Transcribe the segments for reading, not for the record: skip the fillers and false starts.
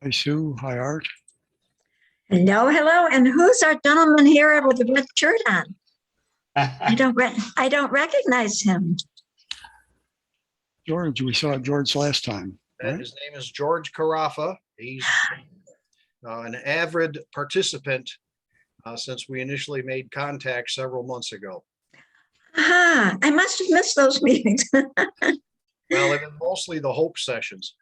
Hi, Sue. Hi, Art. Hello, hello. And who's our gentleman here with the red shirt on? I don't recognize him. George, we saw George last time, right? His name is George Carafa. He's an avid participant since we initially made contact several months ago. I must have missed those meetings. Well, they've been mostly the Hope sessions.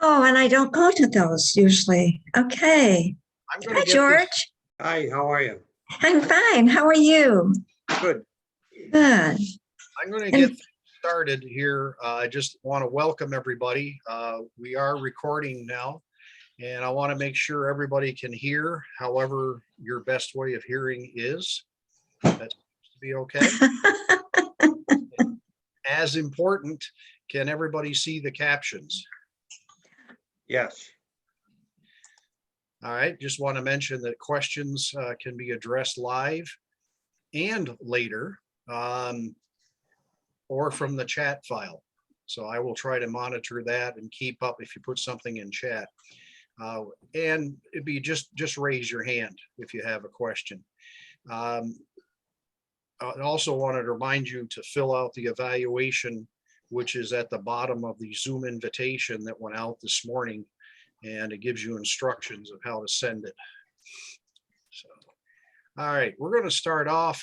Oh, and I don't go to those usually. Okay. I'm going Hi, to get George. Hi, how are you? I'm fine. How are you? Good. Good. I'm going to get started here. I just want to welcome everybody. We are recording now, and I want to make sure everybody can hear however your best way of hearing is. That seems to be okay. As important, can everybody see the captions? Yes. All right, just want to mention that questions can be addressed live and later or from the chat file. So I will try to monitor that and keep up if you put something in chat. And it'd be just raise your hand if you have a question. I also wanted to remind you to fill out the evaluation, which is at the bottom of the Zoom invitation that went out this morning. And it gives you instructions of how to send it. So, all right, we're going to start off.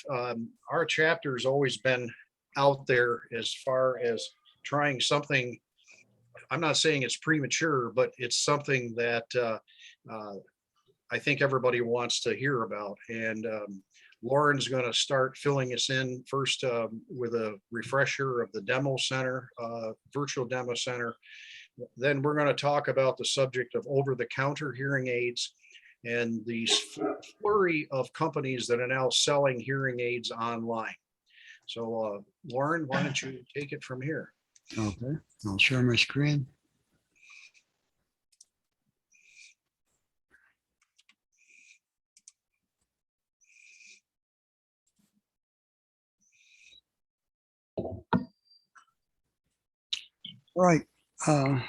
Our chapter has always been out there as far as trying something. I'm not saying it's premature, but it's something that I think everybody wants to hear about. And Lauren's going to start filling us in first with a refresher of the demo center, virtual demo center. Then we're going to talk about the subject of over-the-counter hearing aids and the flurry of companies that are now selling hearing aids online. So, Lauren, why don't you take it from here? Okay, I'll share my screen. Right. I'll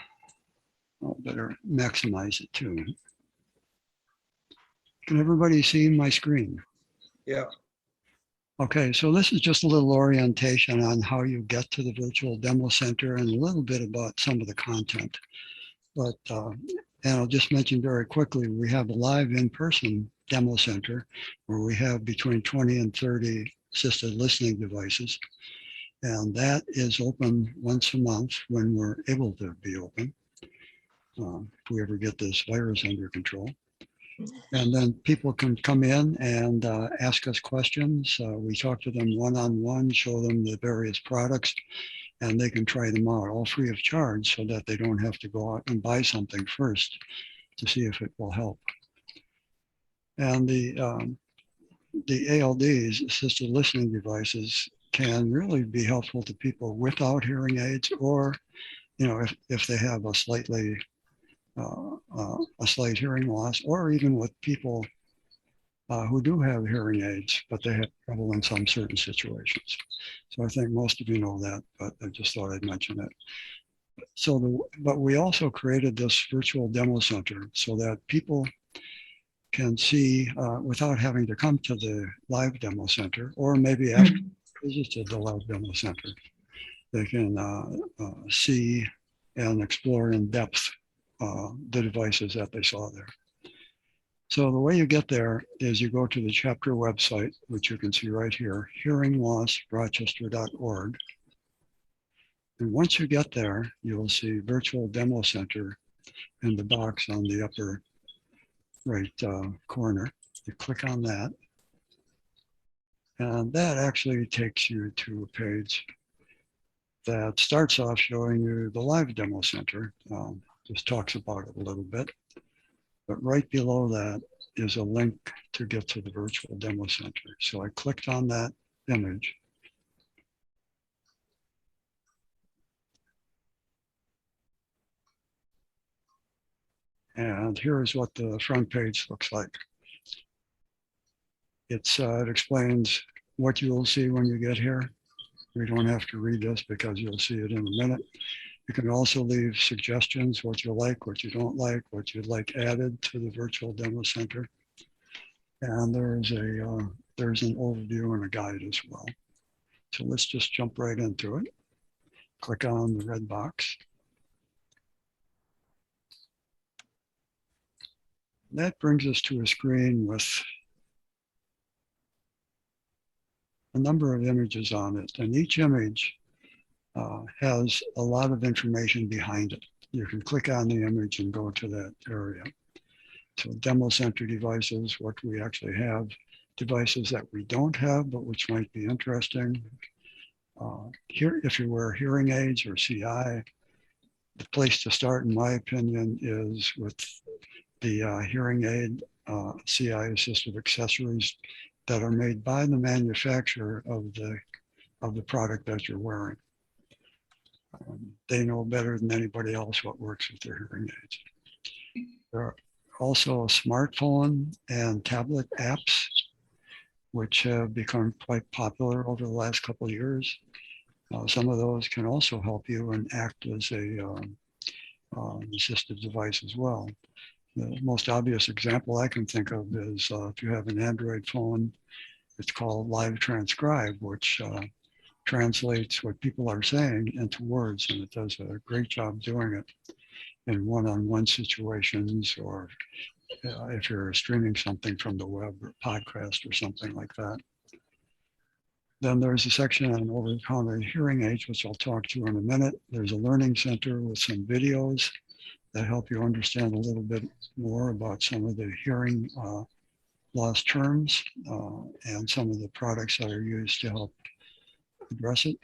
better maximize it too. Can everybody see my screen? Yeah. Okay, so this is just a little orientation on how you get to the virtual demo center and a little bit about some of the content. But, and I'll just mention very quickly, we have a live in-person demo center where we have between 20 and 30 assisted listening devices. And that is open once a month when we're able to be open, if we ever get this virus under control. And then people can come in and ask us questions. We talk to them one-on-one, show them the various products, and they can try them out, all free of charge, so that they don't have to go out and buy something first to see if it will help. And the ALDs, assisted listening devices, can really be helpful to people without hearing aids, or, you know, if they have a slight hearing loss, or even with people who do have hearing aids, but they have trouble in some certain situations. So I think most of you know that, but I just thought I'd mention it. So, but we also created this virtual demo center so that people can see without having to come to the live demo center, or maybe after visited the live demo center, they can see and explore in depth the devices that they saw there. So the way you get there is you go to the chapter website, which you can see right here, hearinglossrochester.org. And once you get there, you'll see Virtual Demo Center in the box on the upper right corner. You click on that. And that actually takes you to a page that starts off showing you the live demo center. Just talks about it a little bit. But right below that is a link to get to the virtual demo center. So I clicked on that image. And here's what the front page looks like. It explains what you will see when you get here. We don't have to read this because you'll see it in a minute. You can also leave suggestions, what you like, what you don't like, what you'd like added to the virtual demo center. And there's an overview and a guide as well. So let's just jump right into it. Click on the red box. That brings us to a screen with a number of images on it, and each image has a lot of information behind it. You can click on the image and go to that area. So demo center devices, what we actually have, devices that we don't have, but which might be interesting. Here, if you wear hearing aids or CI, the place to start, in my opinion, is with the hearing aid CI assistive accessories that are made by the manufacturer of the product that you're wearing. They know better than anybody else what works with their hearing aids. There are also smartphone and tablet apps, which have become quite popular over the last couple of years. Some of those can also help you and act as an assistive device as well. The most obvious example I can think of is if you have an Android phone, it's called Live Transcribe, which translates what people are saying into words, and it does a great job doing it in one-on-one situations, or if you're streaming something from the web or podcast or something like that. Then there's a section on over-the-counter hearing aids, which I'll talk to in a minute. There's a learning center with some videos that help you understand a little bit more about some of the hearing loss terms and some of the products that are used to help address it.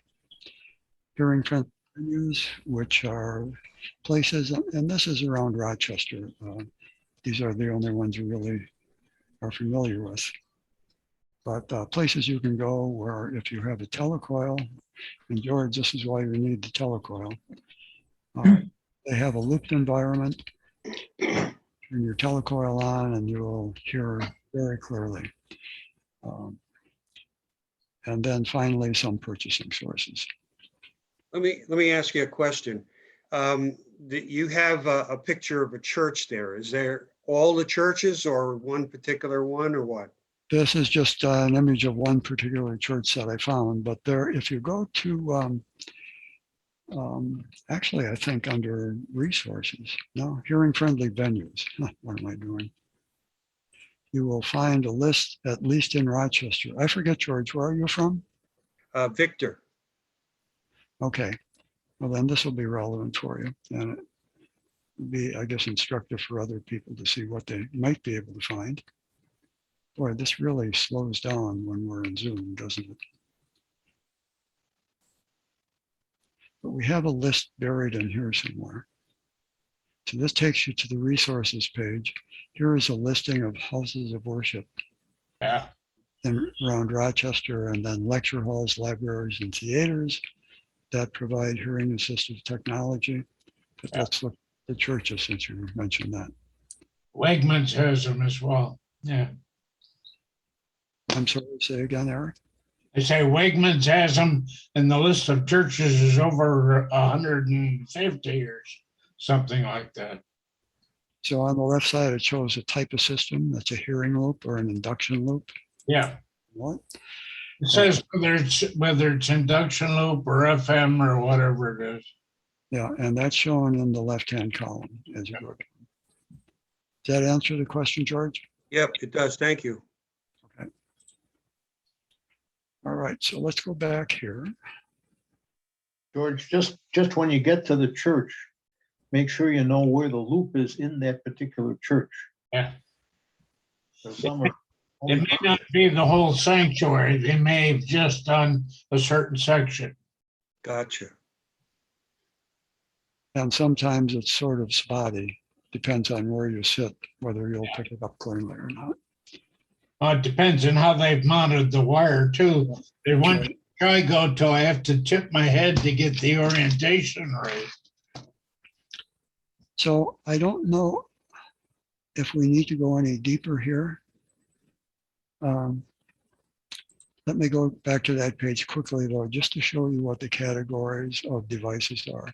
Hearing friendly venues, which are places, and this is around Rochester. These are the only ones you really are familiar with. But places you can go where if you have a telecoil, and George, this is why you need the telecoil. They have a looped environment. Turn your telecoil on and you will hear very clearly. And then finally, some purchasing sources. Let me ask you a question. You have a picture of a church there. Is there all the churches or one particular one or what? This is just an image of one particular church that I found, but there, if you go to, actually, I think under resources, no, hearing friendly venues. What am I doing? You will find a list, at least in Rochester. I forget, George, where are you from? Victor. Okay, well then this will be relevant for you, and it will be, I guess, instructive for other people to see what they might be able to find. Boy, this really slows down when we're in Zoom, doesn't it? But we have a list buried in here somewhere. So this takes you to the resources page. Here is a listing of houses of worship around Rochester, and then lecture halls, libraries, and theaters that provide hearing assistive technology. But let's look at the churches since you mentioned that. Wegmans has them as well. Yeah. I'm sorry, say again, Eric? I say Wegmans has them, and the list of churches is over 150 or something like that. So on the left side, it shows a type of system. That's a hearing loop or an induction loop. Yeah. What? It says whether it's induction loop or FM or whatever it is. Yeah, and that's shown in the left-hand column as you go down. Does that answer the question, George? Yep, it does. Thank you. Okay. All right, so let's go back here. George, just when you get to the church, make sure you know where the loop is in that particular church. Yeah. So some are It may not be the whole sanctuary. They may have just done a certain section. Gotcha. And sometimes it's sort of spotty. Depends on where you sit, whether you'll pick it up cleanly or not. It depends on how they've mounted the wire too. They want to try go till I have to tip my head to get the orientation right. So I don't know if we need to go any deeper here. Let me go back to that page quickly though, just to show you what the categories of devices are.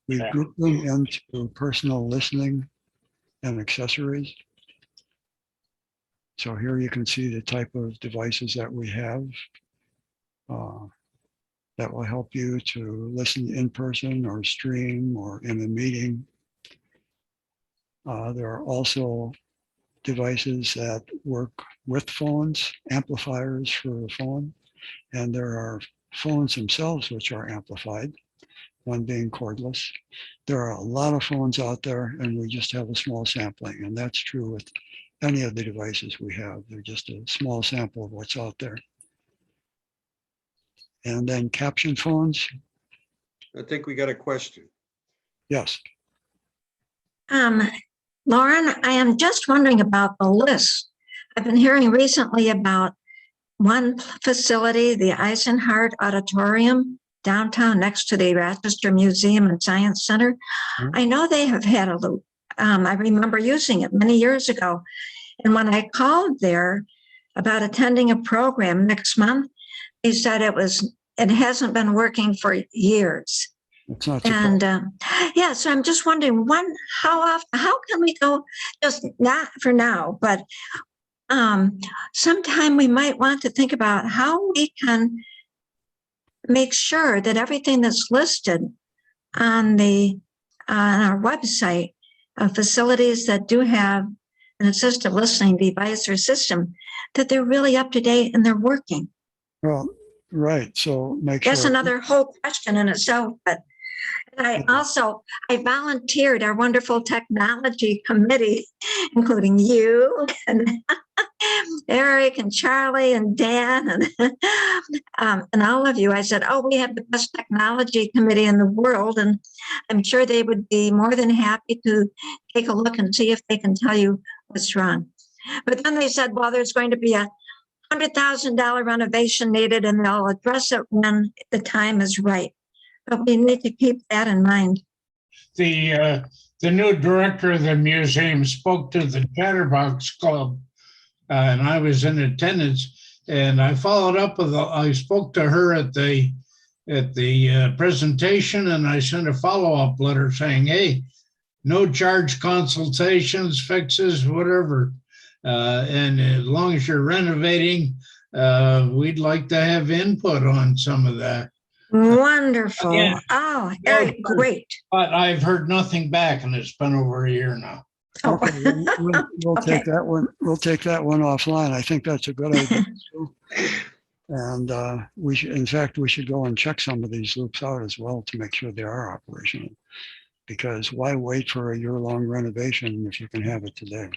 We've Yeah. grouped them into personal listening and accessories. So here you can see the type of devices that we have that will help you to listen in person or stream or in a meeting. There are also devices that work with phones, amplifiers for the phone, and there are phones themselves which are amplified, one being cordless. There are a lot of phones out there, and we just have a small sampling, and that's true with any of the devices we have. They're just a small sample of what's out there. And then caption phones, I think we got a question. yes. Lauren, I am just wondering about the list. I've been hearing recently about one facility, the Eisenhardt Auditorium downtown next to the Rochester Museum and Science Center. Mhm. I know they have had a loop. I remember using it many years ago. And when I called there about attending a program next month, they said it hasn't been working for years. It's not And yeah, so I'm just wondering how can we go, just not for now, but sometime we might want to think about how we can make sure that everything that's listed on our website, facilities that do have an assistive listening device or system, that they're really up to date and they're working. well, right. So make That's sure. another whole question in itself, but I volunteered our wonderful technology committee, including you and Eric and Charlie and Dan and all of you. I said, oh, we have the best technology committee in the world. And I'm sure they would be more than happy to take a look and see if they can tell you what's wrong. But then they said, well, there's going to be a $100,000 renovation needed and they'll address it when the time is right. But we need to keep that in mind. The new director of the museum spoke to the Chatterbox Club, and I was in attendance. And I followed up with. I spoke to her at the presentation, and I sent a follow-up letter saying, "Hey, no charge consultations, fixes, whatever. And as long as you're renovating, we'd like to have input on some of that." Wonderful. Yeah. Oh, Eric, great. But I've heard nothing back, and it's been over a year now. Okay, we'll Okay. take that one. We'll take that one offline. I think that's a good idea. too. And we should, in fact, we should go and check some of these loops out as well to make sure they are operational. Because why wait for a year-long renovation if you can have it today?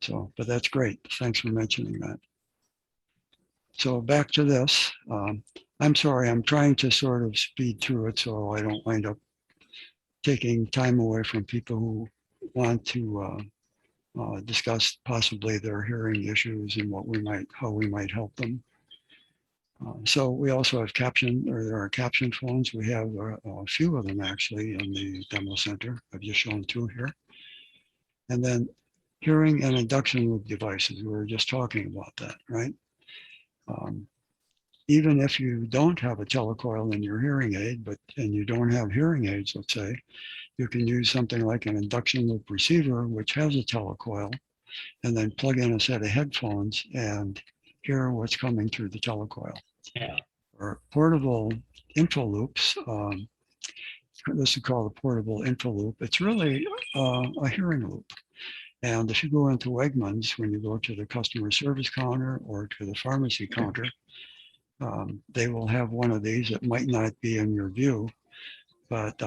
So, but that's great. Thanks for mentioning that. So back to this. I'm sorry, I'm trying to sort of speed through it so I don't wind up taking time away from people who want to discuss possibly their hearing issues and how we might help them. So we also have there are caption phones. We have a few of them actually in the demo center. I've just shown two here. And then hearing and induction loop devices. We were just talking about that, right? Even if you don't have a telecoil in your hearing aid, and you don't have hearing aids, let's say, you can use something like an induction loop receiver, which has a telecoil, and then plug in a set of headphones and hear what's coming through the telecoil. Yeah. Or portable info loops. This is called a portable info loop. It's really a hearing loop. And if you go into Wegmans, when you go to the customer service counter or to the pharmacy counter, they will have one of these. It might not be in your view, but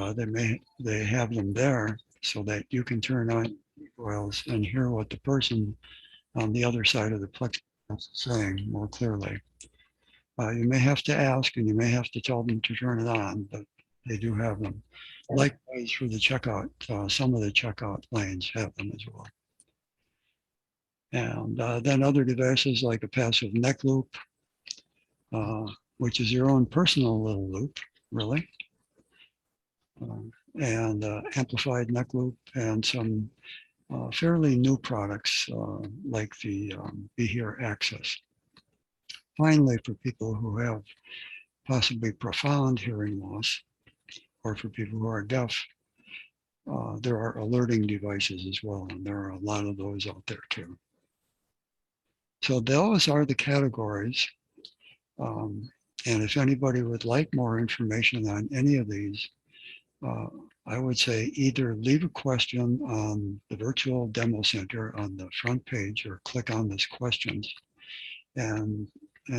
they have them there so that you can turn on coils and hear what the person on the other side of the plexiglass is saying more clearly. You may have to ask and you may have to tell them to turn it on, but they do have them. Likewise for the checkout, some of the checkout lanes have them as well. And then other devices like a passive neck loop, which is your own personal little loop, really. And amplified neck loop and some fairly new products like the Be Here Access. finally, for people who have possibly profound hearing loss, or for people who are deaf, there are alerting devices as well, and there are a lot of those out there too. So those are the categories. And if anybody would like more information on any of these, I would say either leave a question on the virtual demo center on the front page, or click on this questions and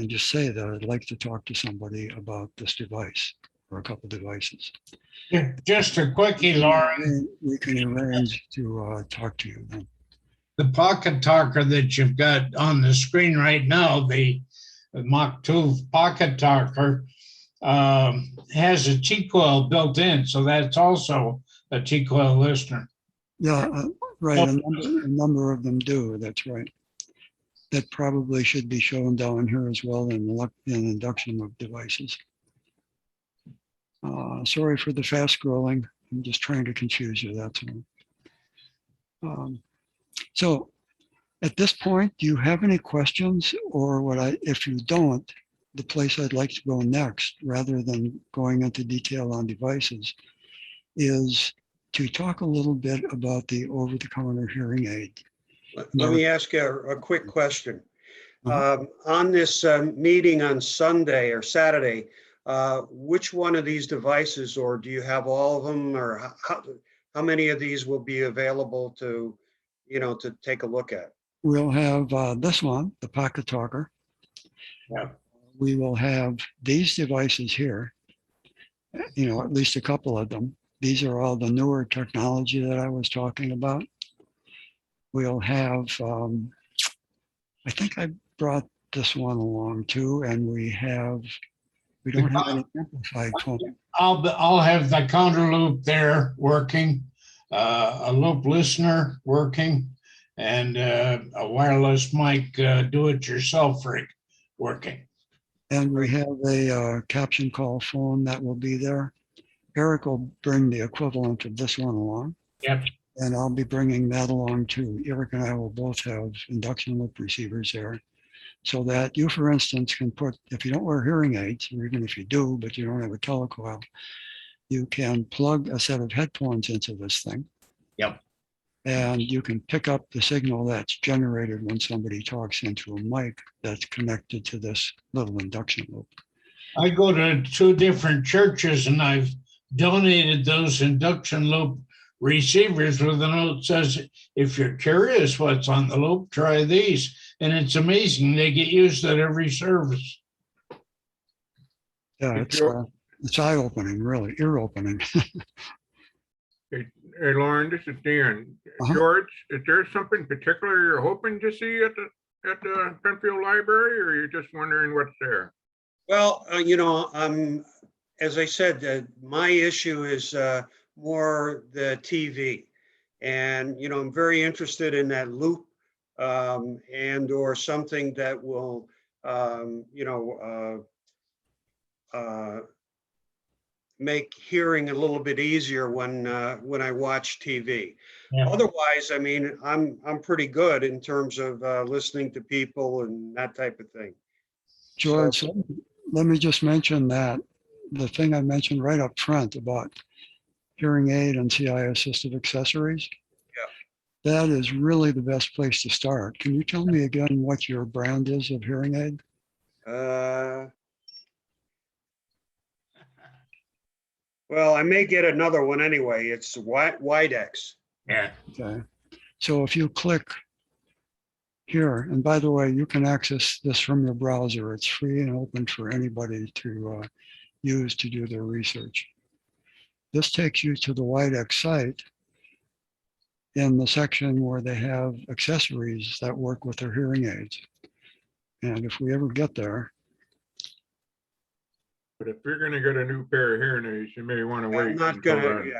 just say that I'd like to talk to somebody about this device or a couple devices. Just a quickie, Lauren. We can arrange to talk to you then. The pocket talker that you've got on the screen right now, the Mach 2 pocket talker, has a T-coil built in, so that's also a T-coil listener. Yeah, right. A number of them do. That's right. That probably should be shown down here as well in induction of devices. Sorry for the fast scrolling. I'm just trying to confuse you, that's all. So at this point, do you have any questions, or if you don't, the place I'd like to go next, rather than going into detail on devices, is to talk a little bit about the over-the-counter hearing aid. Let me ask you a quick question. Uh-huh. On this meeting on Sunday or Saturday, which one of these devices, or do you have all of them, or how many of these will be available to, to take a look at? We'll have this one, the Pocket Talker. Yeah. We will have these devices here, at least a couple of them. These are all the newer technology that I was talking about. We'll have, I think I brought this one along too, and we don't have any amplified phone. I'll have the counter loop there working, a loop listener working, and a wireless mic do-it-yourself rig working. And we have a caption call phone that will be there. Eric will bring the equivalent of this one along. Yep. And I'll be bringing that along too. Eric and I will both have induction loop receivers there, so that you, for instance, can put, if you don't wear hearing aids, or even if you do, but you don't have a telecoil, you can plug a set of headphones into this thing. Yep. And you can pick up the signal that's generated when somebody talks into a mic that's connected to this little induction loop. I go to 2 different churches, and I've donated those induction loop receivers with a note that says, if you're curious what's on the loop, try these. And it's amazing. They get used at every service. Yeah, it's eye-opening, really, ear-opening. Hey, Lauren, this is Dan. Uh-huh. George, is there something particular you're hoping to see at the Penfield Library, or you're just wondering what's there? Well, as I said, my issue is more the TV. And, I'm very interested in that loop and or something that will, make hearing a little bit easier when I watch TV. Yeah. Otherwise, I'm pretty good in terms of listening to people and that type of thing. George, So, let me just mention that the thing I mentioned right up front about hearing aid and CI assistive accessories, that is really the best place to start. Can you tell me again what your brand is of hearing aid? Well, I may get another one anyway. It's Widex. Yeah. Okay. So if you click here, and by the way, you can access this from your browser. It's free and open for anybody to use to do their research. This takes you to the Widex site in the section where they have accessories that work with their hearing aids. And if we ever get there. But if you're gonna get a new pair of hearing aids, you may want to wait. I'm not until gonna, then.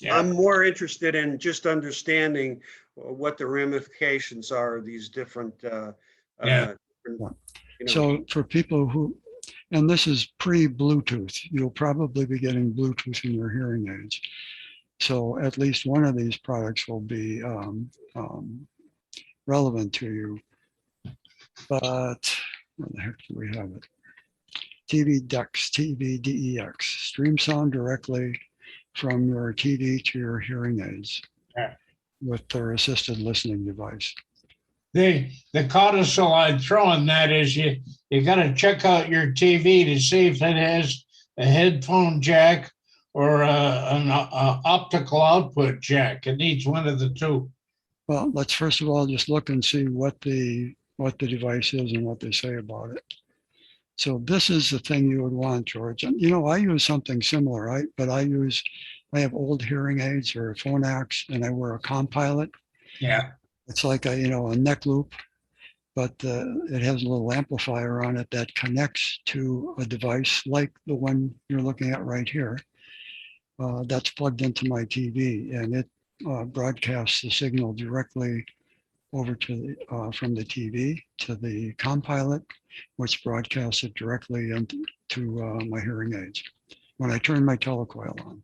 Yeah. I'm more interested in just understanding what the ramifications are of these different, Yeah. So for people who, and this is pre-Bluetooth, you'll probably be getting Bluetooth in your hearing aids. So at least one of these products will be relevant to you. But Where the heck do we have it? TV DEX, TV DEX, stream sound directly from your TV to your hearing aids Yeah. with their assisted listening device. The codicil I'd throw in that is you gotta check out your TV to see if it has a headphone jack or an optical output jack. It needs one of the two. Well, let's first of all just look and see what the device is and what they say about it. So this is the thing you would want, George. And I use something similar, right? But I have old hearing aids or Phonax, and I wear a Compilot. Yeah. It's like a neck loop, but it has a little amplifier on it that connects to a device like the one you're looking at right here. That's plugged into my TV, and it broadcasts the signal directly over to from the TV to the Compilot, which broadcasts it directly into my hearing aids when I turn my telecoil on.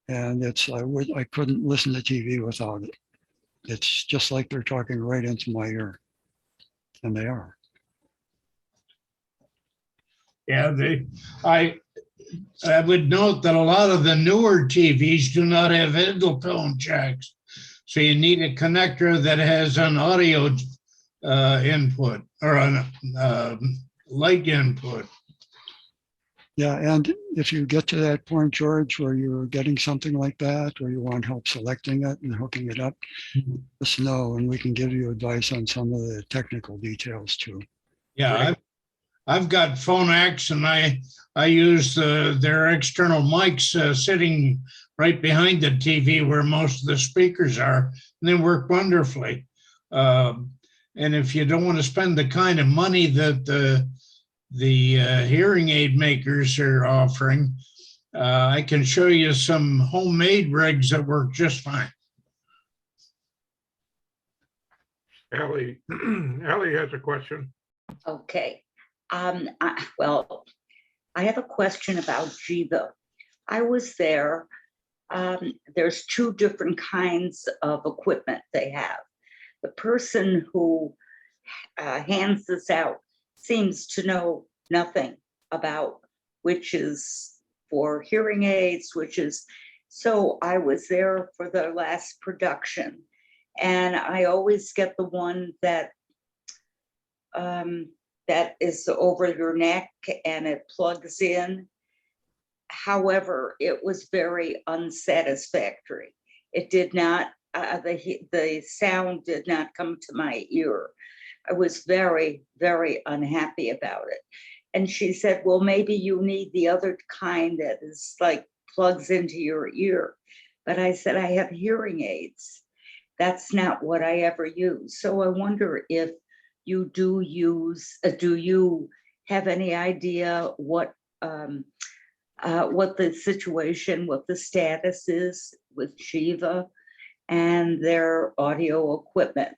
And I couldn't listen to TV without it. It's just like they're talking right into my ear, and they are. Yeah, I would note that a lot of the newer TVs do not have headphone jacks. So you need a connector that has an audio input or a light input. Yeah, and if you get to that point, George, where you're getting something like that, or you want help selecting it and hooking it up, let us know, and we can give you advice on some of the technical details too. Yeah, I've got Phonax, and I use their external mics sitting right behind the TV where most of the speakers are, and they work wonderfully. And if you don't want to spend the kind of money that the hearing aid makers are offering, I can show you some homemade rigs that work just fine. Ellie, Ellie has a question. Okay. Well, I have a question about Jiva. I was there. There's two different kinds of equipment they have. The person who hands this out seems to know nothing about which is for hearing aids, so I was there for the last production, and I always get the one that that is over your neck and it plugs in. However, it was very unsatisfactory. It did not, the sound did not come to my ear. I was very, very unhappy about it. And she said, well, maybe you need the other kind that is like plugs into your ear. But I said, I have hearing aids. That's not what I ever use. So I wonder if you do you have any idea what the situation, what the status is with Jiva and their audio equipment?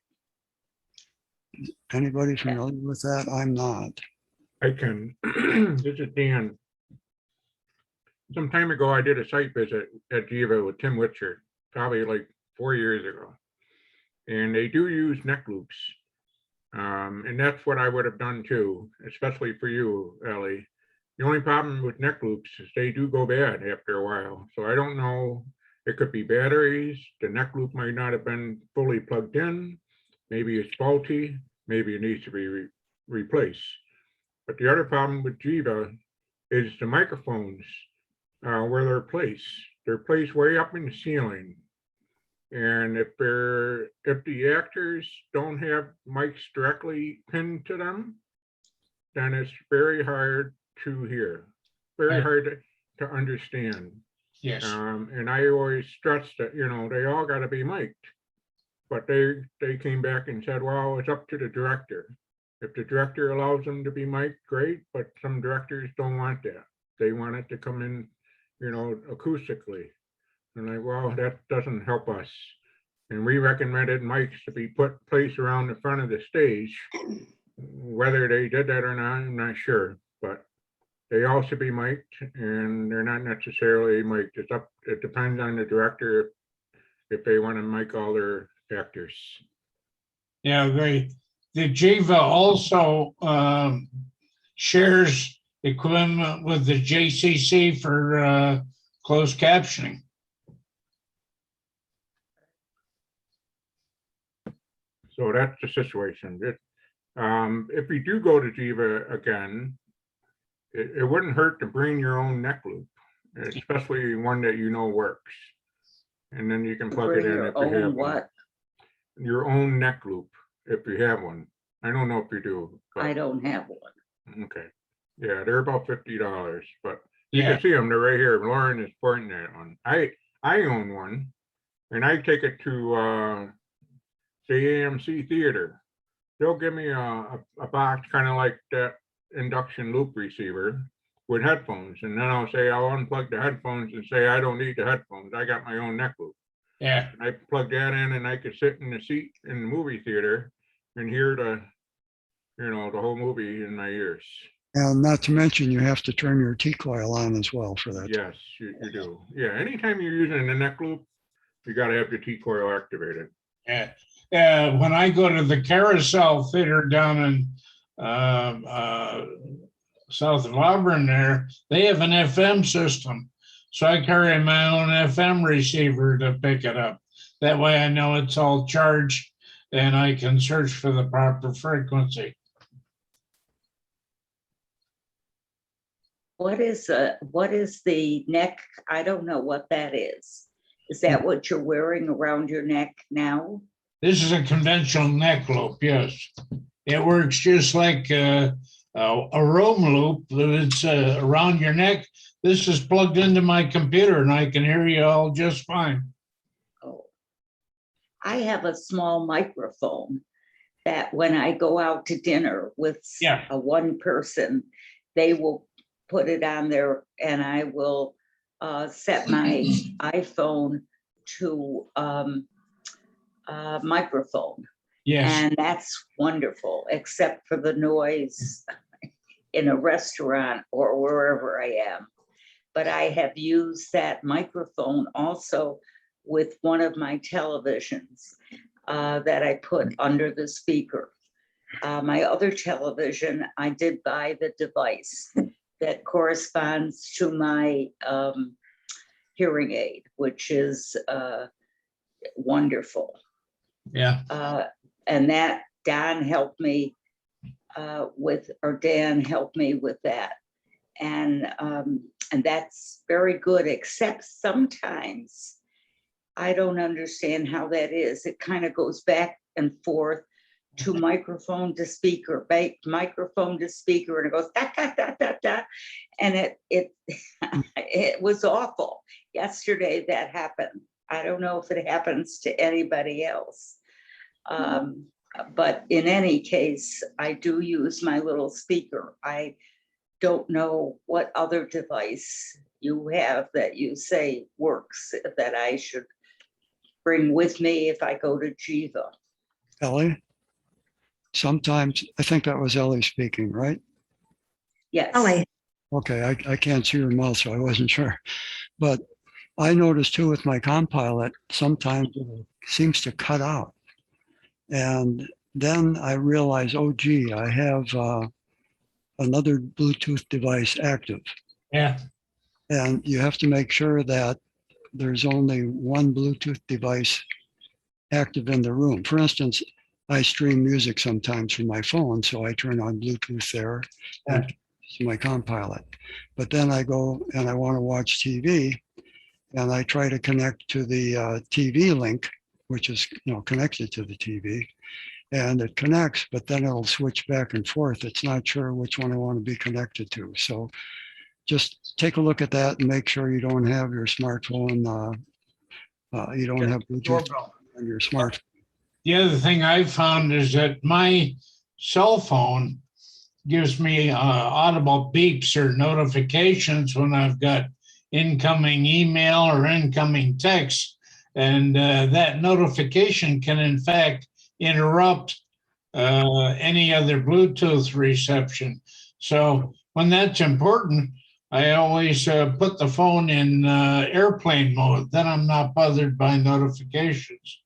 Anybody familiar with that? I'm not. I can. This is Dan. Some time ago, I did a site visit at Jiva with Tim Witcher, probably like 4 years ago. And they do use neck loops. And that's what I would have done too, especially for you, Ellie. The only problem with neck loops is they do go bad after a while. So I don't know, it could be batteries. The neck loop might not have been fully plugged in. Maybe it's faulty. Maybe it needs to be replaced. But the other problem with Jiva is the microphones, where they're placed. They're placed way up in the ceiling. And if the actors don't have mics directly pinned to them, then it's very hard to hear, very hard to understand. Yes. And I always stress that, they all got to be mic'd. But they came back and said, well, it's up to the director. If the director allows them to be mic'd, great, but some directors don't want that. They want it to come in, acoustically. And well, that doesn't help us. And we recommended mics to be placed around the front of the stage. Whether they did that or not, I'm not sure, but they all should be mic'd, and they're not necessarily mic'd. It depends on the director if they want to mic all their actors. Yeah, great. the Jiva also shares equipment with the JCC for closed captioning. So that's the situation. If you do go to Jiva again, it wouldn't hurt to bring your own neck loop, especially one that you know works. And then you can plug it Bring in your if you have own one. what? Your own neck loop, if you have one. I don't know if you do. but- I don't have one. Okay. Yeah, they're about $50, but you Yeah, can see them. They're right here. Lauren is pointing at one. I own one, and I take it to the AMC theater. They'll give me a box kind of like that induction loop receiver with headphones, and then I'll say I'll unplug the headphones and say I don't need the headphones. I got my own neck loop. yeah. And I plug that in, and I could sit in the seat in the movie theater and hear the whole movie in my ears. And not to mention, you have to turn your T-coil on as well for that. Yes, you do. Yeah, anytime you're using the neck loop, you got to have your T-coil activated. Yeah. When I go to the Carousel Theater down in south of Auburn there, they have an FM system. So I carry my own FM receiver to pick it up. That way I know it's all charged and I can search for the proper frequency. What is the neck? I don't know what that is. Is that what you're wearing around your neck now? This is a conventional neck loop, yes. It works just like a Rome loop. It's around your neck. This is plugged into my computer and I can hear you all just fine. Oh, I have a small microphone that when I go out to dinner with Yeah. a one person, they will put it on there and I will set my iPhone to microphone. Yes, And that's wonderful, except for the noise in a restaurant or wherever I am. But I have used that microphone also with one of my televisions that I put under the speaker. My other television, I did buy the device that corresponds to my hearing aid, which is wonderful. yeah, And that Dan helped me Dan helped me with that. And that's very good, except sometimes I don't understand how that is. It kind of goes back and forth to microphone to speaker, microphone to speaker, and it goes da da da da da. And it was awful. Yesterday that happened. I don't know if it happens to anybody else. But in any case, I do use my little speaker. I don't know what other device you have that you say works that I should bring with me if I go to Jiva. Ellie? Sometimes, I think that was Ellie speaking, right? Yes. Ellie, Okay, I can't see her mouth, so I wasn't sure. But I noticed too with my Compilot, sometimes it seems to cut out. And then I realized, oh gee, I have another Bluetooth device active. yeah, And you have to make sure that there's only one Bluetooth device active in the room. For instance, I stream music sometimes from my phone, so I turn on Bluetooth there and to my Compilot. But then I go and I want to watch TV, and I try to connect to the TV link, which is connected to the TV, and it connects, but then it'll switch back and forth. It's not sure which one I want to be connected to. So just take a look at that and make sure you don't have your smartphone, you don't have Bluetooth on your smartphone. the other thing I found is that my cell phone gives me audible beeps or notifications when I've got incoming email or incoming text. And that notification can in fact interrupt any other Bluetooth reception. So when that's important, I always put the phone in airplane mode. Then I'm not bothered by notifications.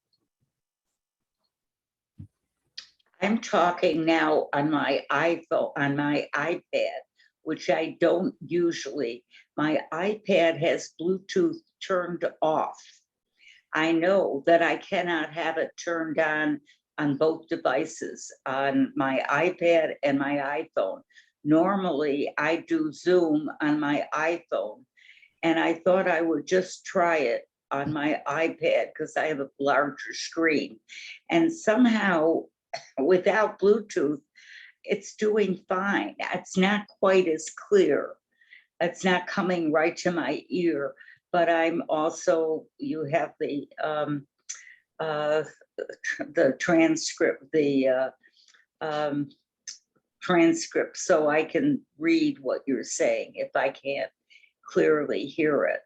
I'm talking now on my iPhone, on my iPad, which I don't usually. My iPad has Bluetooth turned off. I know that I cannot have it turned on both devices, on my iPad and my iPhone. Normally, I do Zoom on my iPhone, and I thought I would just try it on my iPad because I have a larger screen. And somehow, without Bluetooth, it's doing fine. It's not quite as clear. It's not coming right to my ear, but I'm also, you have the transcript, transcript, so I can read what you're saying if I can't clearly hear it.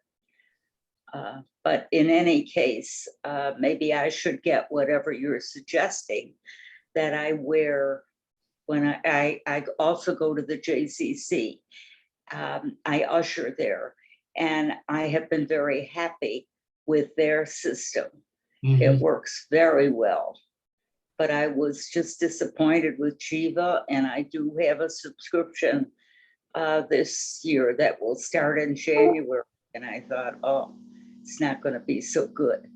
But in any case, maybe I should get whatever you're suggesting that I wear when I also go to the JCC. I usher there, and I have been very happy with their system. It works very well. But I was just disappointed with Jiva, and I do have a subscription this year that will start in January. And I thought, oh, it's not going to be so good.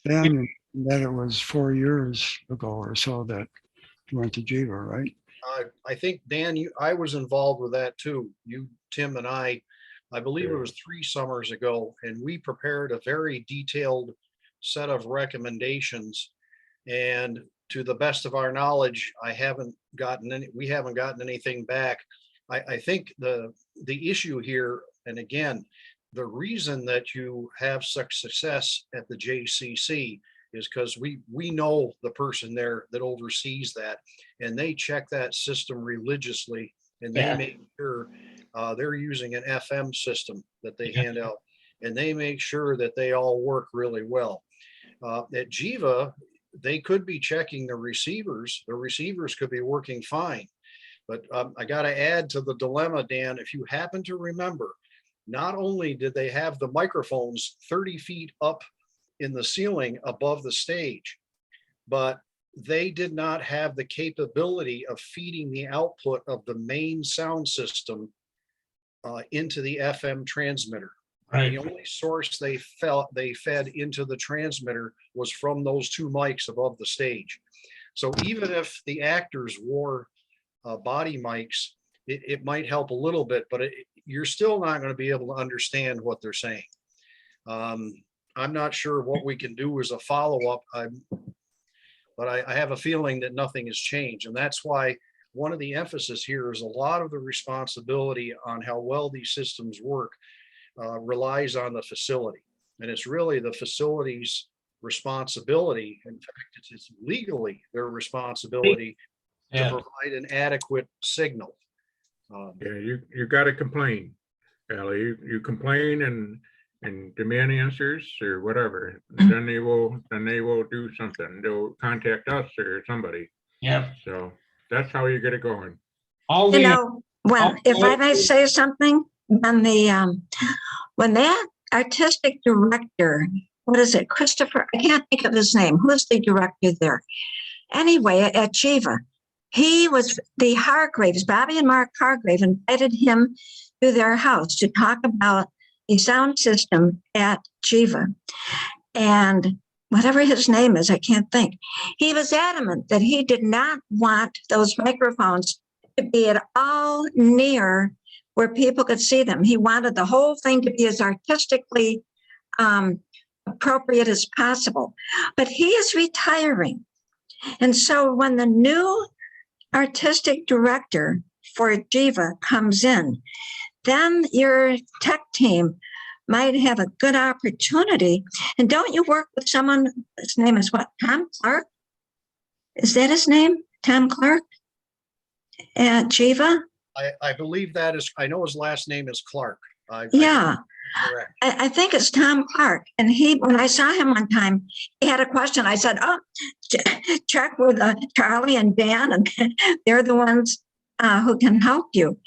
Dan, that it was 4 years ago or so that you went to Jiva, right? I think, Dan, I was involved with that too. You, Tim, and I believe it was 3 summers ago, and we prepared a very detailed set of recommendations. And to the best of our knowledge, we haven't gotten anything back. I think the issue here, and again, the reason that you have such success at the JCC is because we know the person there that oversees that, and they check that system religiously, and they make sure they're using an FM system that they hand out, and they make sure that they all work really well. At Jiva, they could be checking the receivers. The receivers could be working fine. But I got to add to the dilemma, Dan, if you happen to remember, not only did they have the microphones 30 feet up in the ceiling above the stage, but they did not have the capability of feeding the output of the main sound system into the FM transmitter. Right. The only source they fed into the transmitter was from those 2 mics above the stage. So even if the actors wore body mics, it might help a little bit, but you're still not going to be able to understand what they're saying. I'm not sure what we can do as a follow-up, but I have a feeling that nothing has changed. And that's why one of the emphasis here is a lot of the responsibility on how well these systems work relies on the facility. And it's really the facility's responsibility. In fact, it's legally their responsibility to provide an adequate signal. Yeah, you got to complain, Allie. You complain and demand answers or whatever. Then they will do something. They'll contact us or somebody. Yep. So that's how you get it going. All You the, know, if I may say something, when that artistic director, what is it, Christopher, I can't think of his name. Who's the director there? Anyway, at Jiva, he was the Hargraves, Bobby and Mark Hargrave invited him to their house to talk about the sound system at Jiva. And whatever his name is, I can't think. He was adamant that he did not want those microphones to be at all near where people could see them. He wanted the whole thing to be as artistically appropriate as possible. But he is retiring. And so when the new artistic director for Jiva comes in, then your tech team might have a good opportunity. And don't you work with someone, his name is what, Tom Clark? Is that his name? Tom Clark at Jiva? I believe that is, I know his last name is Clark. Yeah. Correct. I think it's Tom Clark. And when I saw him one time, he had a question. I said, oh, check with Charlie and Dan, and they're the ones who can help you.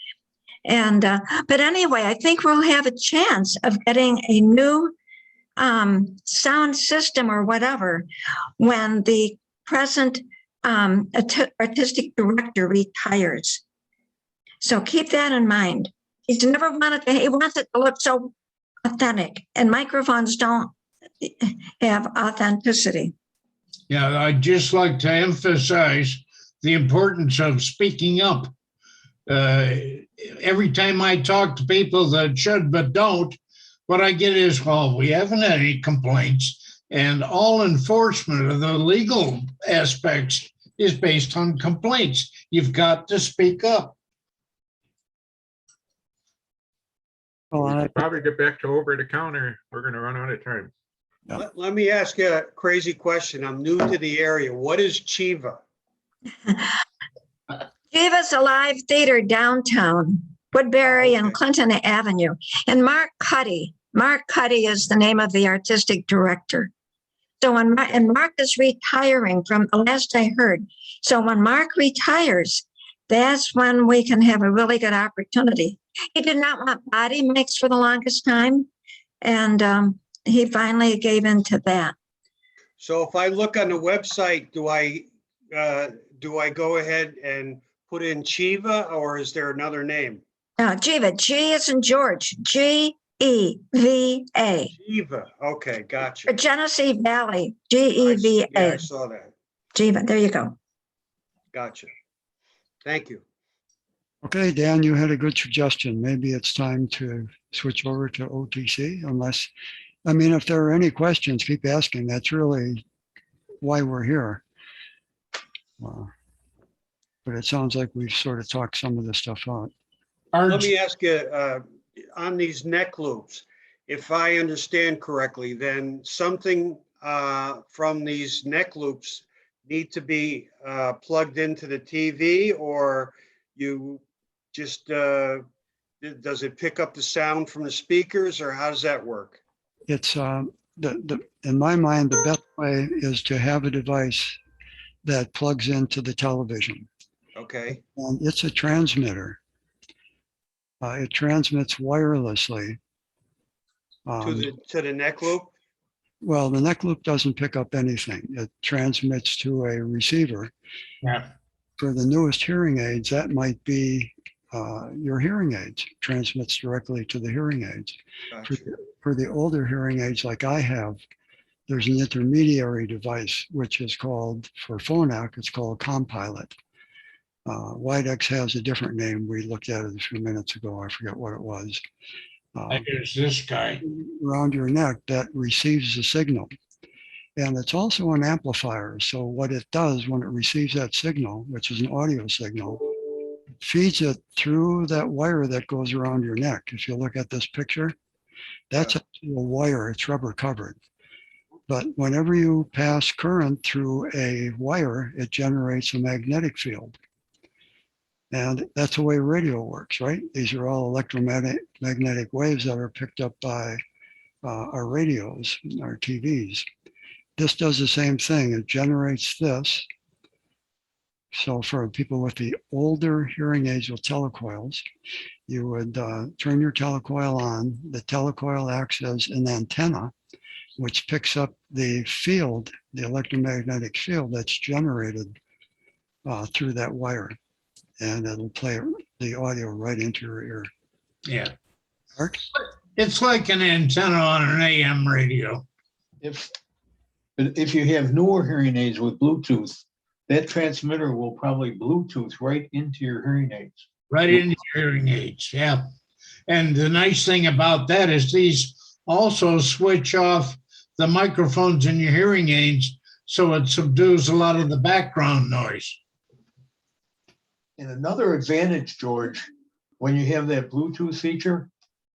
And but anyway, I think we'll have a chance of getting a new sound system or whatever when the present artistic director retires. So keep that in mind. He's never wanted to, he wants it to look so authentic, and microphones don't have authenticity. Yeah, I'd just like to emphasize the importance of speaking up. Every time I talk to people that should but don't, what I get is, well, we haven't had any complaints, and all enforcement of the legal aspects is based on complaints. You've got to speak up. Well, We I- should probably get back to over the counter. We're gonna run out of time. Let me ask you a crazy question. I'm new to the area. What is Chiva? Jiva's a live theater downtown, Woodbury and Okay. Clinton Avenue. And Mark Cuddy is the name of the artistic director. So and Mark is retiring from the last I heard. So when Mark retires, that's when we can have a really good opportunity. He did not want body mix for the longest time. And he finally gave in to that. So if I look on the website, do I go ahead and put in Chiva, or is there another name? Jiva, G is in George, Geva. Chiva. Okay, Or gotcha. Genesee Valley, Yeah, I Geva. saw that. Jiva, there you go. Gotcha. Thank you. Okay, Dan, you had a good suggestion. Maybe it's time to switch over to OTC unless, I mean, if there are any questions, keep asking. That's really why we're here. But it sounds like we've sort of talked some of this stuff out. Let me ask you, on these neck loops, if I understand correctly, then something from these neck loops need to be plugged into the TV, or you just, does it pick up the sound from the speakers, or how does that work? It's, in my mind, the best way is to have a device that plugs into the television. Okay, And it's a transmitter. It transmits wirelessly. to the neck loop? Well, the neck loop doesn't pick up anything. It transmits to a receiver. Yeah. For the newest hearing aids, that might be your hearing aids, transmits directly to the hearing aids. Gotcha. For the older hearing aids like I have, there's an intermediary device, which is called, for Phonak, it's called Compilot. Widex has a different name. We looked at it a few minutes ago. I forget what it was. Here's this guy. Around your neck that receives the signal. And it's also an amplifier. So what it does when it receives that signal, which is an audio signal, feeds it through that wire that goes around your neck. If you look at this picture, that's a wire, it's rubber covered. But whenever you pass current through a wire, it generates a magnetic field. And that's the way radio works, right? These are all electromagnetic waves that are picked up by our radios, our TVs. This does the same thing. It generates this. So for people with the older hearing aids with telecoils, you would turn your telecoil on. The telecoil acts as an antenna, which picks up the field, the electromagnetic field that's generated through that wire. And it'll play the audio right into your ear. Yeah. Art? It's like an antenna on an AM radio. If you have newer hearing aids with Bluetooth, that transmitter will probably Bluetooth right into your hearing aids. Right into your hearing aids, yeah. And the nice thing about that is these also switch off the microphones in your hearing aids, so it subdues a lot of the background noise. And another advantage, George, when you have that Bluetooth feature,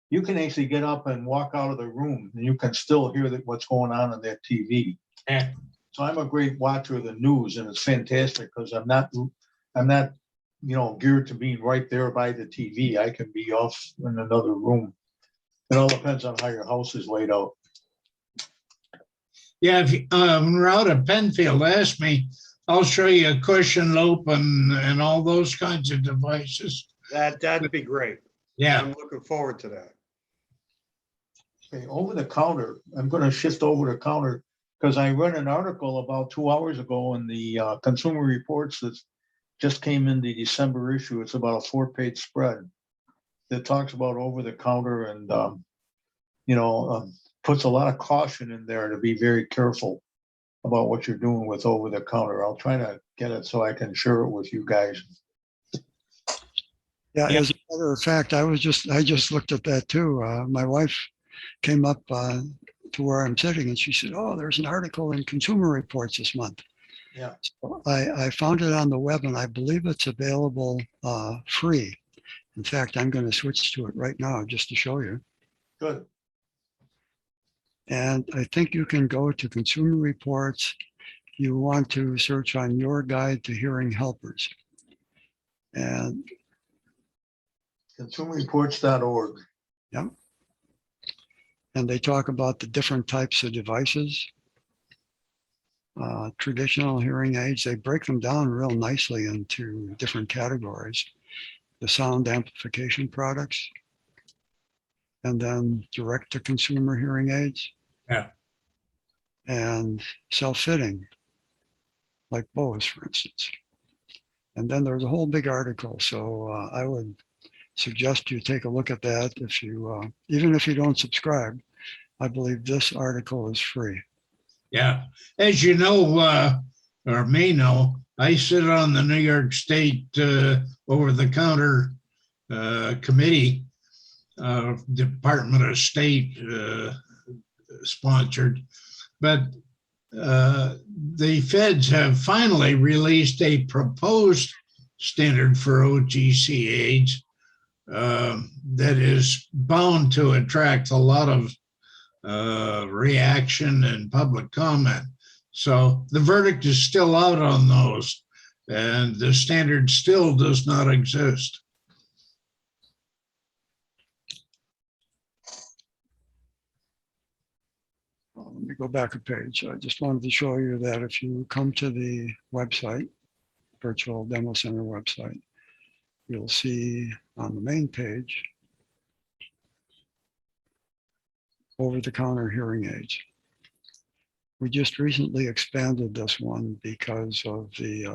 you can actually get up and walk out of the room and you can still hear what's going on that TV. Yeah. So I'm a great watcher of the news, and it's fantastic because I'm not, geared to being right there by the TV. I can be off in another room. It all depends on how your house is laid out. Yeah, if when we're out at Penfield, ask me, I'll show you a cushion loop and all those kinds of devices. That'd be great. Yeah. I'm looking forward to that. Okay, over the counter, I'm gonna shift over the counter because I read an article about 2 hours ago in the Consumer Reports that just came in the December issue. It's about a 4-page spread that talks about over the counter and, puts a lot of caution in there to be very careful about what you're doing with over the counter. I'll try to get it so I can share it with you guys. Yeah, as a matter of fact, I just looked at that too. My wife came up to where I'm sitting and she said, "Oh, there's an article in Consumer Reports this month." Yeah, So I found it on the web and I believe it's available free. In fact, I'm going to switch to it right now just to show you. good. And I think you can go to Consumer Reports. You want to search on Your Guide to Hearing Helpers. And Consumerreports.org. they talk about the different types of devices. Traditional hearing aids, they break them down real nicely into different categories. The sound amplification products, and then direct to consumer hearing aids. Yeah. And self-fitting, like Bose, for instance. And then there's a whole big article. So I would suggest you take a look at that if you, even if you don't subscribe. I believe this article is free. Yeah, as you know, or may know, I sit on the New York State over-the-counter committee, Department of State sponsored, but the feds have finally released a proposed standard for OTC aids that is bound to attract a lot of reaction and public comment. So the verdict is still out on those, and the standard still does not exist. Let me go back a page. I just wanted to show you that if you come to the website, Virtual Demo Center website, you'll see on the main page, over-the-counter hearing aids. We just recently expanded this one because of the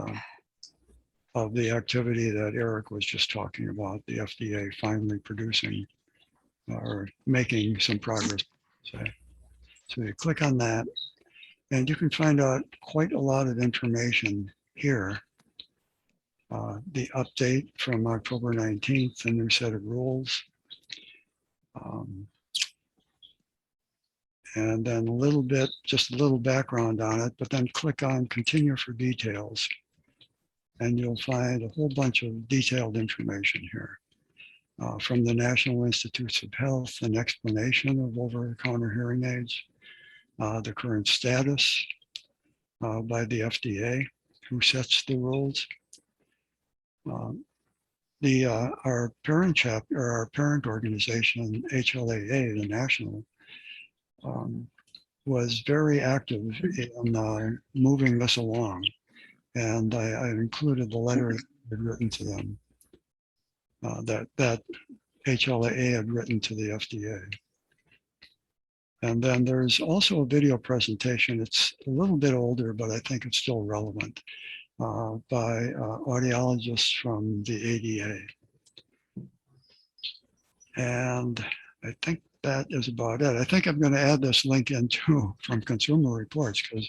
activity that Eric was just talking about, the FDA finally producing or making some progress. So you click on that and you can find out quite a lot of information here. The update from October 19th, a new set of rules. And then a little bit, just a little background on it, but then click on continue for details. And you'll find a whole bunch of detailed information here. From the National Institutes of Health, an explanation of over-the-counter hearing aids, the current status by the FDA, who sets the rules. Our parent chapter, or our parent organization, HLAA, the national, was very active in moving this along. And I included the letter I had written to them that HLAA had written to the FDA. And then there's also a video presentation. It's a little bit older, but I think it's still relevant, by audiologists from the ADA. And I think that is about it. I think I'm going to add this link in too from Consumer Reports because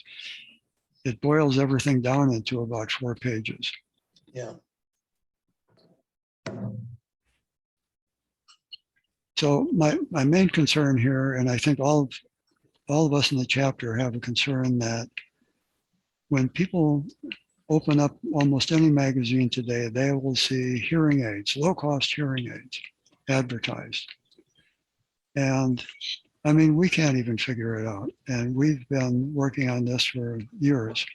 it boils everything down into about 4 pages. Yeah. So my main concern here, and I think all of us in the chapter have a concern that when people open up almost any magazine today, they will see hearing aids, low-cost hearing aids advertised. And I mean, we can't even figure it out. And we've been working on this for years,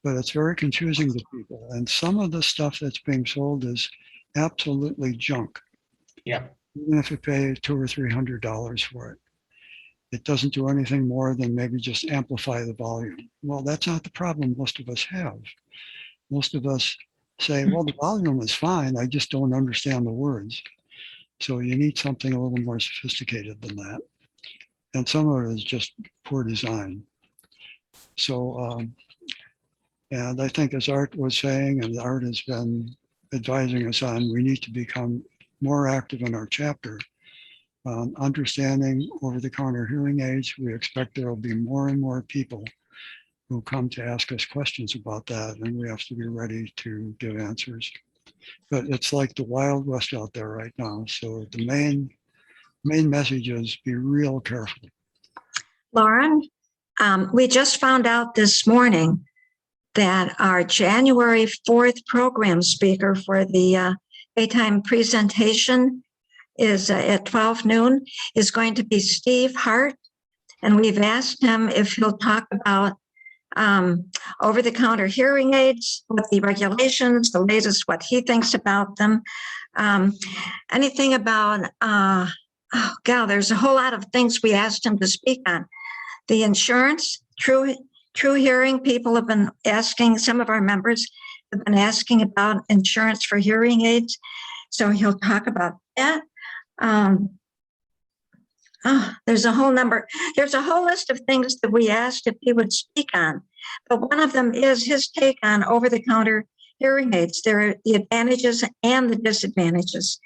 but it's very confusing to people. And some of the stuff that's being sold is absolutely junk. Yeah. Even if you pay $200 or $300 for it, it doesn't do anything more than maybe just amplify the volume. Well, that's not the problem most of us have. Most of us say, well, the volume is fine. I just don't understand the words. So you need something a little more sophisticated than that. and some of it is just poor design. So, and I think as Art was saying, and Art has been advising us on, we need to become more active in our chapter. Understanding over-the-counter hearing aids, we expect there will be more and more people who come to ask us questions about that, and we have to be ready to give answers. But it's like the Wild West out there right now. So the main message is be real careful. Lauren, we just found out this morning that our January 4th program speaker for the daytime presentation is at 12 noon is going to be Steve Hart. And we've asked him if he'll talk about over-the-counter hearing aids, what the regulations, the latest, what he thinks about them. Anything about, oh God, there's a whole lot of things we asked him to speak on. The insurance, True Hearing, people have been asking, some of our members have been asking about insurance for hearing aids. So he'll talk about that. There's a whole list of things that we asked if he would speak on. But one of them is his take on over-the-counter hearing aids. There are the advantages and the disadvantages.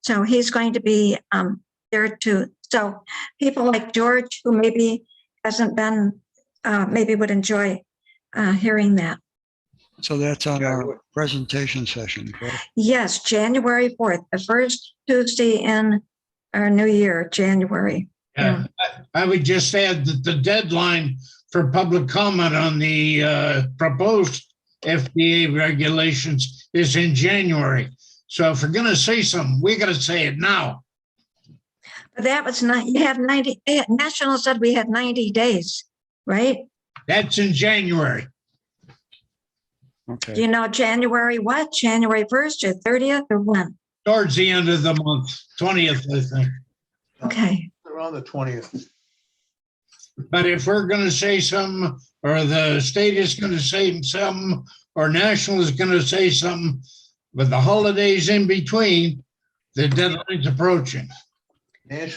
So he's going to be there too. So people like George, who maybe hasn't been, maybe would enjoy hearing that. So that's on our presentation session, correct? Yes, January 4th, the first Tuesday in our new year, January. Yeah, I would just add that the deadline for public comment on the proposed FDA regulations is in January. So if we're going to say something, we got to say it now. But that was not, you have 90, National said we had 90 days, right? That's in January. Okay. Do you know January what? January 1st or 30th or when? Towards the end of the month, 20th, I think. Okay. Around the 20th. But if we're going to say something, or the state is going to say something, or National is going to say something, with the holidays in between, the deadline's approaching.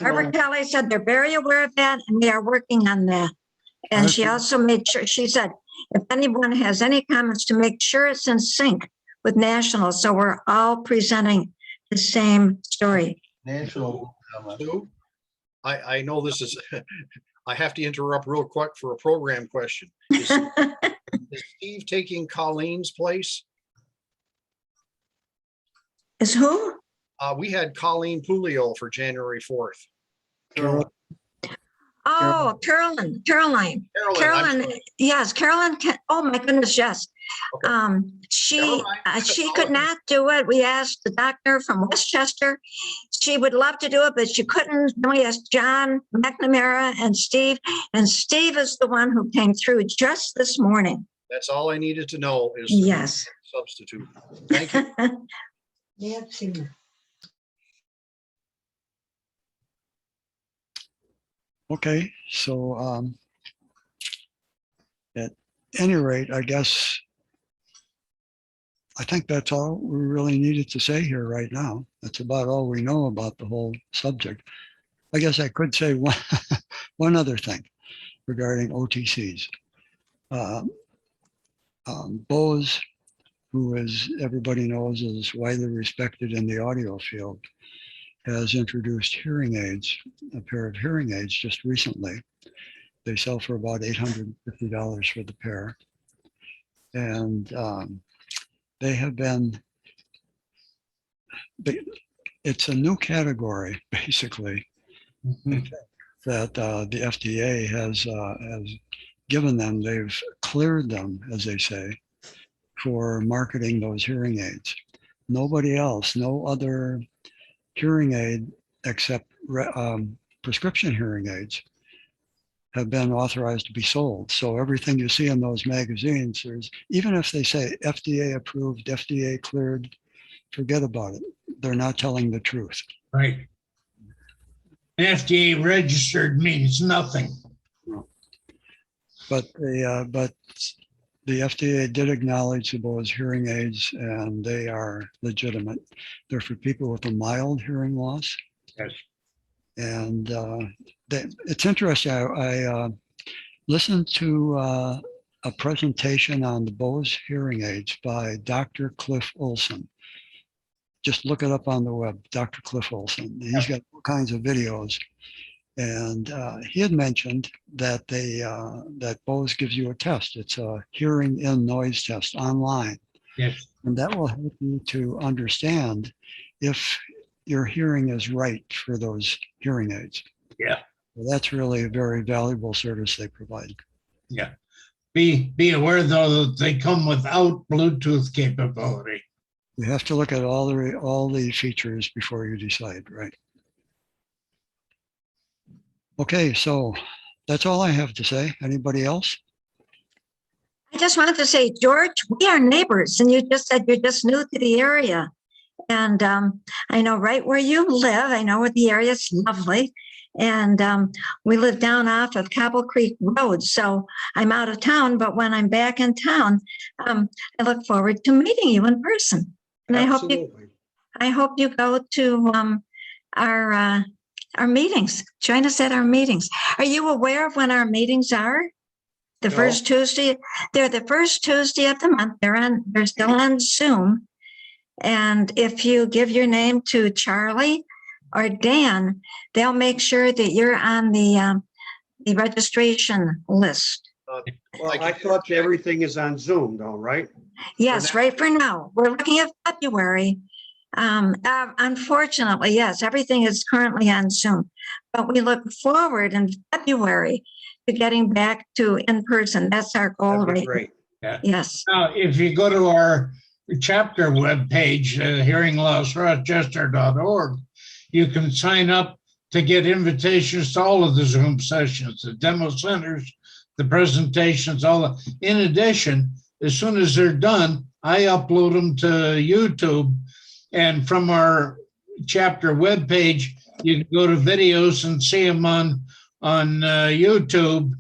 Barbara Kelly said they're very aware of that and they are working on that. And she also made sure, she said, if anyone has any comments, to make sure it's in sync with National. So we're all presenting the same story. National. Sue, I know this is, I have to interrupt real quick for a program question. Is Steve taking Colleen's place? Is who? We had Colleen Pulio for January 4th. Carol, Oh, Caroline. I'm sorry. Yes, Caroline. Oh my goodness, yes. Okay. She Never mind. she could not do it. We asked the doctor from Westchester. She would love to do it, but she couldn't. Then we asked John McNamara and Steve is the one who came through just this morning. That's all I needed to know is Yes. substitute. Thank you. Nancy. okay, so at any rate, I guess I think that's all we really needed to say here right now. That's about all we know about the whole subject. I guess I could say one other thing regarding OTCs. Bose, who, as everybody knows, is widely respected in the audio field, has introduced hearing aids, a pair of hearing aids just recently. They sell for about $850 for the pair. And they have been, it's a new category, basically, that the FDA has given them. They've cleared them, as they say, for marketing those hearing aids. Nobody else, no other hearing aid except prescription hearing aids have been authorized to be sold. So everything you see in those magazines, there's, even if they say FDA approved, FDA cleared, forget about it. They're not telling the truth. Right. FDA registered means nothing. But the FDA did acknowledge those hearing aids, and they are legitimate. They're for people with a mild hearing loss. Yes. And it's interesting. I listened to a presentation on the Bose hearing aids by Dr. Cliff Olson. Just look it up on the web, Dr. Cliff Olson. He's got all kinds of videos. And he had mentioned that that Bose gives you a test. It's a hearing in noise test online. Yes. And that will help you to understand if your hearing is right for those hearing aids. Yeah. Well, that's really a very valuable service they provide. Yeah. Be aware though that they come without Bluetooth capability. You have to look at all the features before you decide, right? Okay, so that's all I have to say. Anybody else? I just wanted to say, George, we are neighbors, and you just said you're just new to the area. And I know right where you live. I know where the area is lovely. And we live down off of Cobble Creek Road. So I'm out of town, but when I'm back in town, I look forward to meeting you in person. And Absolutely. I hope you go to our meetings. Join us at our meetings. Are you aware of when our meetings are? The No. first Tuesday. They're the first Tuesday of the month. They're still on Zoom. And if you give your name to Charlie or Dan, they'll make sure that you're on the registration list. Well, I thought everything is on Zoom though, right? Yes, right for now. We're looking at February. Unfortunately, yes, everything is currently on Zoom, but we look forward in February to getting back to in person. That's our goal, That'd be right? great. Yeah. Yes. Now, if you go to our chapter webpage, hearinglossrochester.org, you can sign up to get invitations to all of the Zoom sessions, the demo centers, the presentations, all that. In addition, as soon as they're done, I upload them to YouTube. And from our chapter webpage, you can go to videos and see them on YouTube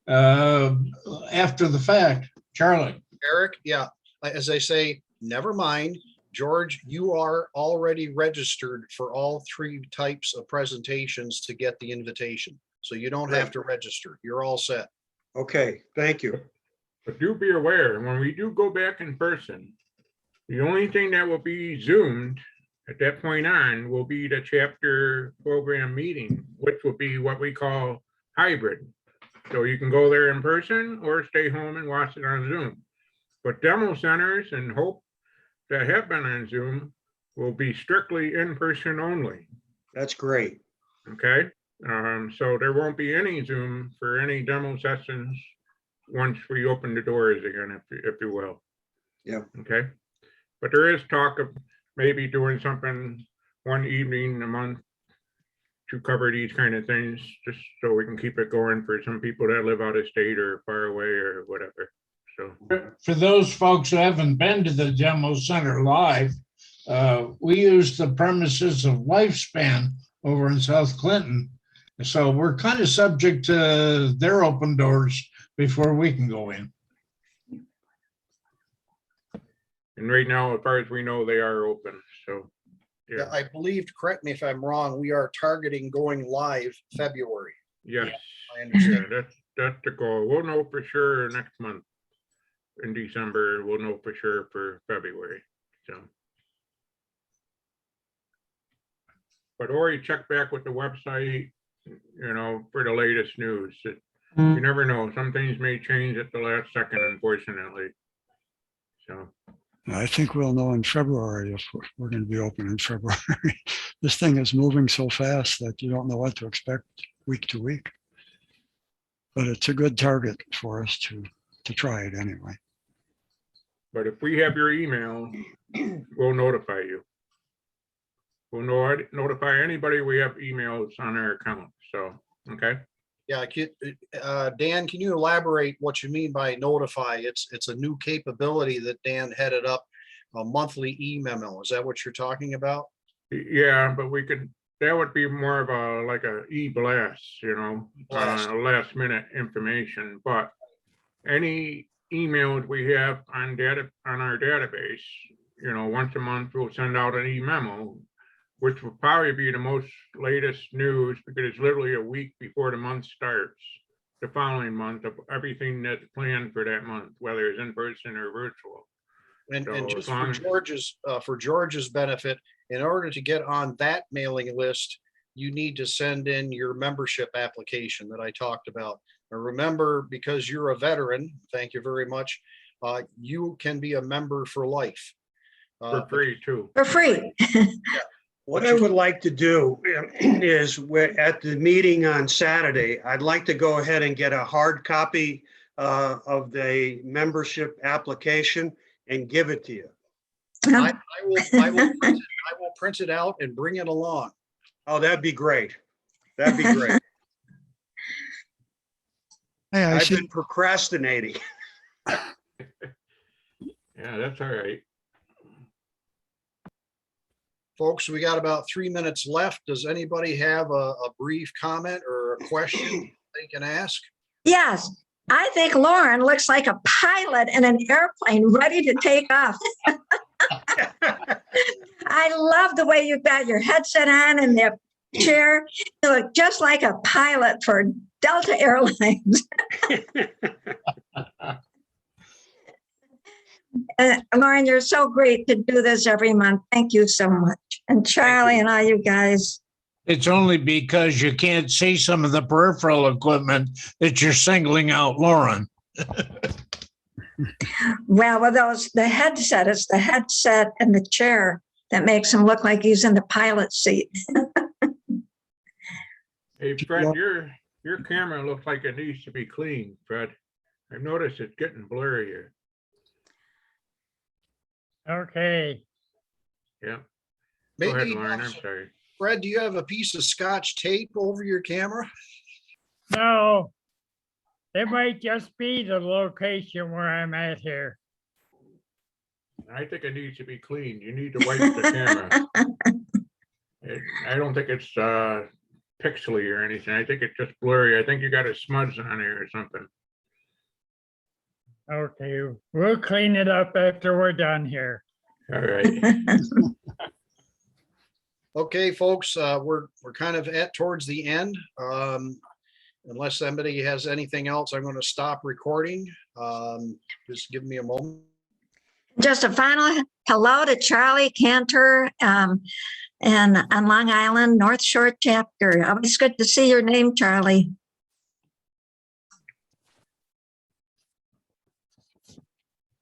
after the fact. Charlie. Eric, yeah, as I say, never mind. George, you are already registered for all 3 types of presentations to get the invitation. So you don't have to register. You're all set. Okay, thank you. But do be aware, when we do go back in person, the only thing that will be Zoomed at that point on will be the chapter program meeting, which will be what we call hybrid. So you can go there in person or stay home and watch it on Zoom. But demo centers and Hope that have been on Zoom will be strictly in person only. That's great. Okay. So there won't be any Zoom for any demo sessions once we open the doors again, if you will. Yeah. Okay. But there is talk of maybe doing something one evening a month to cover these kind of things, just so we can keep it going for some people that live out of state or far away or whatever. So For those folks who haven't been to the demo center live, we use the premises of Lifespan over in South Clinton. So we're kind of subject to their open doors before we can go in. and right now, as far as we know, they are open. So Yeah, I believe, correct me if I'm wrong, we are targeting going live February. yes, I yeah, understand. that's the goal. We'll know for sure next month. In December, we'll know for sure for February. So. But Ori, check back with the website, for the latest news. You never know. Some things may change at the last second, unfortunately. So. I think we'll know in February if we're going to be open in February. This thing is moving so fast that you don't know what to expect week to week. But it's a good target for us to try it anyway. But if we have your email, we'll notify you. We'll notify anybody we have emails on our account. So, okay. Yeah, Dan, can you elaborate what you mean by notify? It's a new capability that Dan headed up, a monthly e-memo. Is that what you're talking about? Yeah, but that would be more of like a e-blast, Blast. last minute information. But any emails we have on our database, once a month we'll send out an e-memo which will probably be the most latest news because it's literally a week before the month starts, the following month of everything that's planned for that month, whether it's in person or virtual. And So just as long for George's benefit, in order to get on that mailing list, you need to send in your membership application that I talked about. And remember, because you're a veteran, thank you very much, you can be a member for life. for free too. For free. What I would like to do is at the meeting on Saturday, I'd like to go ahead and get a hard copy of the membership application and give it to you. I will print it out and bring it along. Oh, that'd be great. That'd be great. Hey, I I've see, been procrastinating. Yeah, that's all right. Folks, we got about 3 minutes left. Does anybody have a brief comment or a question they can ask? Yes, I think Lauren looks like a pilot in an airplane ready to take off. I love the way you've got your headset on and the chair. You look just like a pilot for Delta Airlines. Lauren, you're so great to do this every month. Thank you so much. And Charlie and all you guys. It's only because you can't see some of the peripheral equipment that you're singling out Lauren. Well, with the headset, it's the headset and the chair that makes him look like he's in the pilot seat. Hey, Fred, your camera looks like it needs to be cleaned, Fred. I've noticed it's getting blurry here. Okay, Yeah. Go ahead, Maybe, Lauren, I'm sorry. Fred, do you have a piece of Scotch tape over your camera? no, it might just be the location where I'm at here. I think it needs to be cleaned. You need to wipe the camera. I don't think it's pixely or anything. I think it's just blurry. I think you got a smudge on there or something. Okay, we'll clean it up after we're done here. All right. Okay, folks, we're kind of towards the end. Unless somebody has anything else, I'm going to stop recording. Just give me a moment. Just a final hello to Charlie Cantor and on Long Island, North Shore chapter. Always good to see your name, Charlie.